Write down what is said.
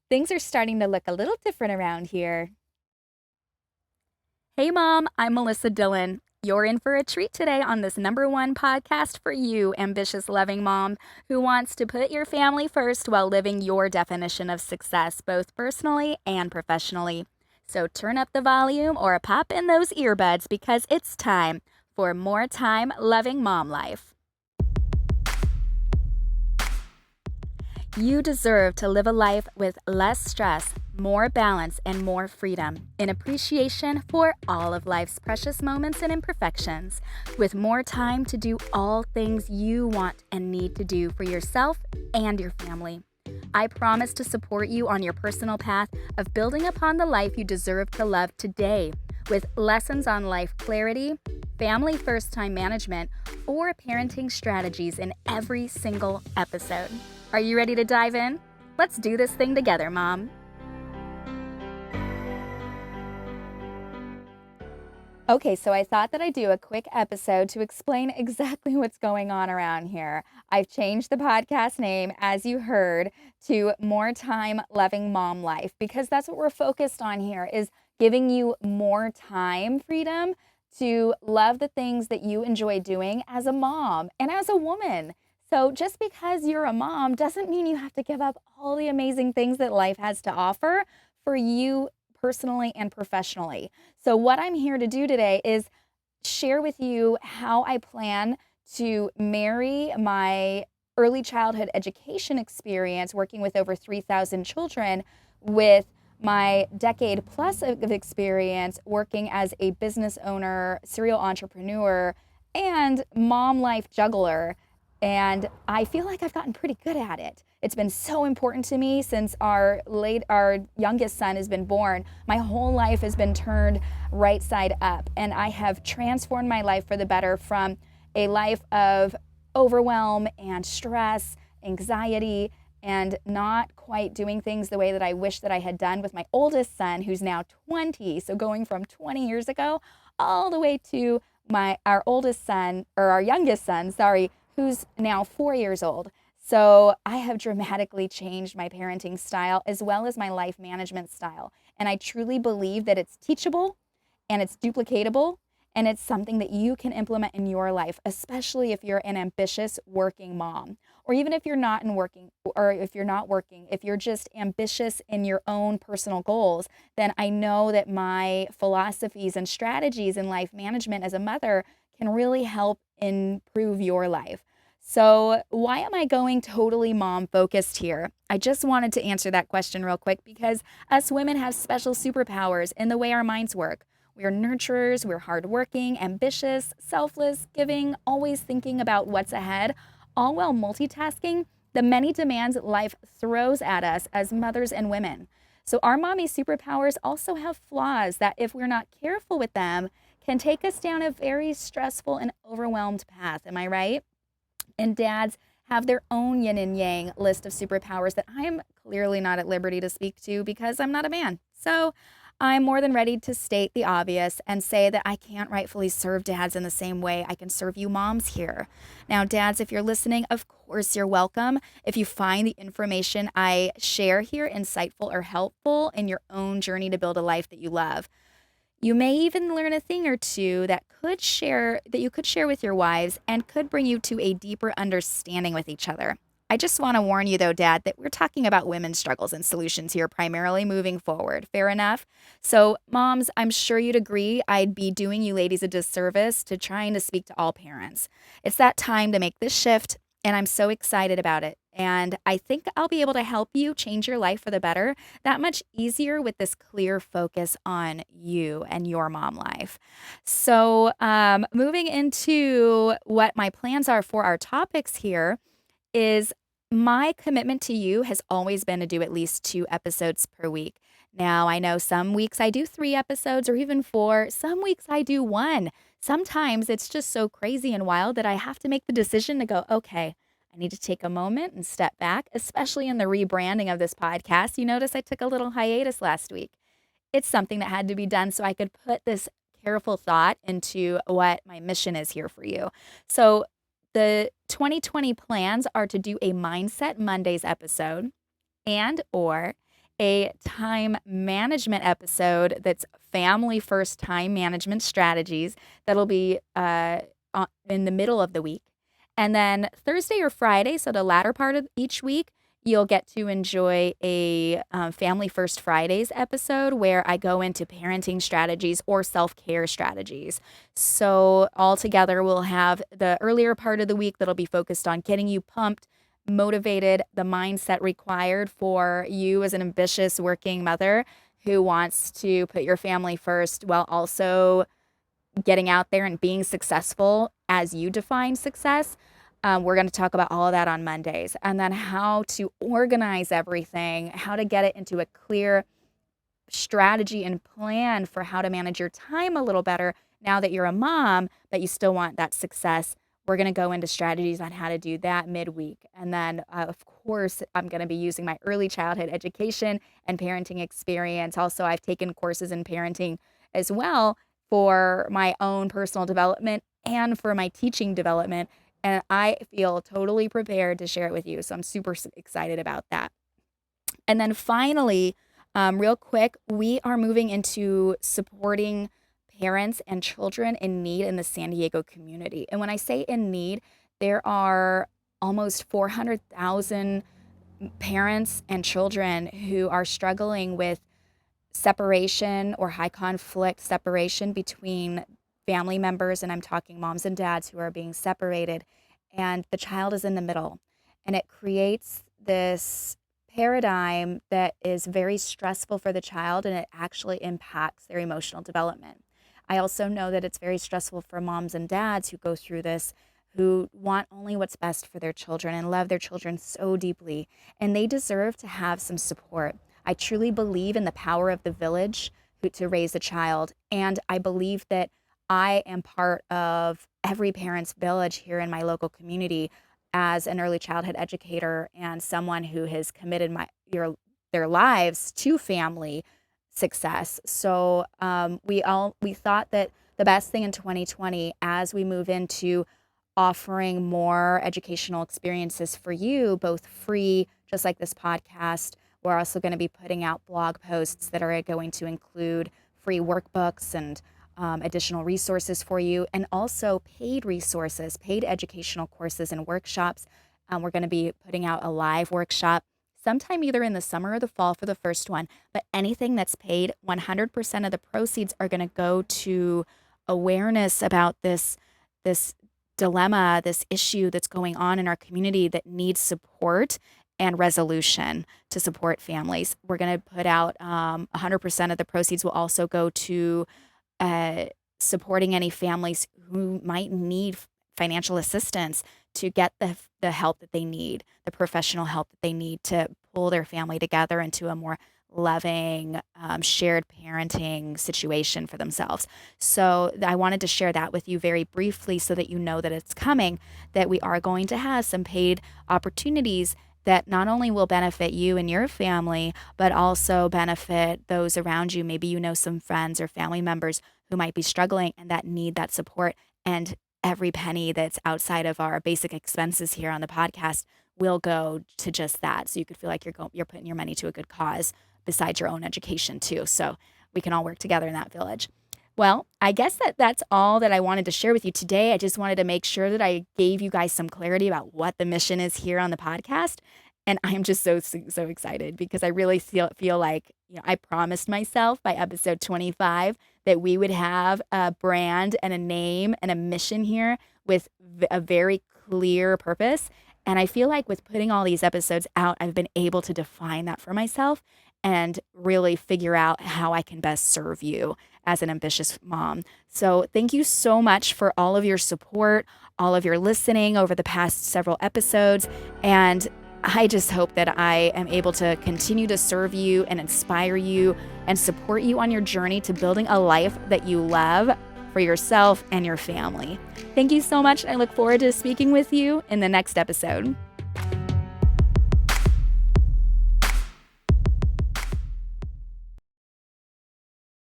Things are starting to look a little different around here. Hey, Mom, I'm Melissa Dillon. You're in for a treat today on this #1 podcast for you, ambitious, loving mom who wants to put your family first while living your definition of success, both personally and professionally. So turn up the volume or pop in those earbuds because it's time for more time loving mom life. You deserve to live a life with less stress, more balance, and more freedom, in appreciation for all of life's precious moments and imperfections, with more time to do all things you want and need to do for yourself and your family. I promise to support you on your personal path of building upon the life you deserve to love today, with lessons on life clarity, family first time management, or parenting strategies in every single episode. Are you ready to dive in? Let's do this thing together, Mom. Okay, so I thought that I'd do a quick episode to explain exactly what's going on around here. I've changed the podcast name, as you heard, to More Time Loving Mom Life, because that's what we're focused on here, is giving you more time freedom to love the things that you enjoy doing as a mom and as a woman. So just because you're a mom doesn't mean you have to give up all the amazing things that life has to offer for you personally and professionally. So what I'm here to do today is share with you how I plan to marry my early childhood education experience working with over 3,000 children with my decade plus of experience working as a business owner, serial entrepreneur, and mom life juggler. And I feel like I've gotten pretty good at it. It's been so important to me since our youngest son has been born. My whole life has been turned right side up, and I have transformed my life for the better from a life of overwhelm and stress, anxiety, and not quite doing things the way that I wish that I had done with my oldest son, who's now 20. So going from 20 years ago all the way to our oldest son, or our youngest son, sorry, who's now 4 years old. So I have dramatically changed my parenting style as well as my life management style. And I truly believe that it's teachable and it's duplicatable and it's something that you can implement in your life, especially if you're an ambitious working mom. Or even if you're not working, if you're just ambitious in your own personal goals, then I know that my philosophies and strategies in life management as a mother can really help improve your life. So, why am I going totally mom focused here? I just wanted to answer that question real quick because us women have special superpowers in the way our minds work. We are nurturers, we're hardworking, ambitious, selfless, giving, always thinking about what's ahead, all while multitasking the many demands life throws at us as mothers and women. So, our mommy superpowers also have flaws that, if we're not careful with them, can take us down a very stressful and overwhelmed path. Am I right? And dads have their own yin and yang list of superpowers that I am clearly not at liberty to speak to because I'm not a man. So I'm more than ready to state the obvious and say that I can't rightfully serve dads in the same way I can serve you moms here. Now, dads, if you're listening, of course you're welcome. If you find the information I share here insightful or helpful in your own journey to build a life that you love. You may even learn a thing or two that you could share with your wives and could bring you to a deeper understanding with each other. I just want to warn you though, Dad, that we're talking about women's struggles and solutions here primarily moving forward. Fair enough? So, moms, I'm sure you'd agree I'd be doing you ladies a disservice to trying to speak to all parents. It's that time to make this shift, and I'm so excited about it. And I think I'll be able to help you change your life for the better that much easier with this clear focus on you and your mom life. So, moving into what my plans are for our topics here is my commitment to you has always been to do at least 2 episodes per week. Now, I know some weeks I do 3 episodes or even 4, some weeks I do 1. Sometimes it's just so crazy and wild that I have to make the decision to go, okay, I need to take a moment and step back, especially in the rebranding of this podcast. You notice I took a little hiatus last week. It's something that had to be done so I could put this careful thought into what my mission is here for you. So, the 2020 plans are to do a Mindset Mondays episode and or a time management episode that's family first time management strategies that'll be in the middle of the week. And then Thursday or Friday, so the latter part of each week, you'll get to enjoy a Family First Fridays episode where I go into parenting strategies or self-care strategies. So all together, we'll have the earlier part of the week that'll be focused on getting you pumped, motivated, the mindset required for you as an ambitious working mother who wants to put your family first while also getting out there and being successful as you define success. We're going to talk about all of that on Mondays, and then how to organize everything, how to get it into a clear strategy and plan for how to manage your time a little better now that you're a mom, but you still want that success. We're going to go into strategies on how to do that midweek. And then, of course, I'm going to be using my early childhood education and parenting experience. Also, I've taken courses in parenting as well for my own personal development and for my teaching development. And I feel totally prepared to share it with you. So I'm super excited about that. And then finally, real quick, we are moving into supporting parents and children in need in the San Diego community. And when I say in need, there are almost 400,000 parents and children who are struggling with separation or high conflict separation between family members, and I'm talking moms and dads who are being separated, and the child is in the middle. And it creates this paradigm that is very stressful for the child, and it actually impacts their emotional development. I also know that it's very stressful for moms and dads who go through this, who want only what's best for their children and love their children so deeply, and they deserve to have some support. I truly believe in the power of the village to raise a child, and I believe that I am part of every parent's village here in my local community as an early childhood educator and someone who has committed their lives to family success. So we thought that the best thing in 2020, as we move into offering more educational experiences for you, both free, just like this podcast, we're also going to be putting out blog posts that are going to include free workbooks and additional resources for you, and also paid resources, paid educational courses and workshops. We're going to be putting out a live workshop sometime either in the summer or the fall for the first one, but anything that's paid, 100% of the proceeds are going to go to awareness about this dilemma, this issue that's going on in our community that needs support and resolution to support families. We're going to put out 100% of the proceeds will also go to supporting any families who might need financial assistance to get the help that they need, the professional help that they need to pull their family together into a more loving, shared parenting situation for themselves. So I wanted to share that with you very briefly so that you know that it's coming, that we are going to have some paid opportunities that not only will benefit you and your family, but also benefit those around you. Maybe you know some friends or family members who might be struggling and that need that support. And every penny that's outside of our basic expenses here on the podcast will go to just that. So you could feel like you're putting your money to a good cause besides your own education too. So we can all work together in that village. Well, I guess that's all that I wanted to share with you today. I just wanted to make sure that I gave you guys some clarity about what the mission is here on the podcast. And I'm just so excited because I really feel like, I promised myself by episode 25 that we would have a brand and a name and a mission here with a very clear purpose. And I feel like with putting all these episodes out, I've been able to define that for myself and really figure out how I can best serve you as an ambitious mom. So thank you so much for all of your support, all of your listening over the past several episodes. And I just hope that I am able to continue to serve you and inspire you and support you on your journey to building a life that you love for yourself and your family. Thank you so much. I look forward to speaking with you in the next episode.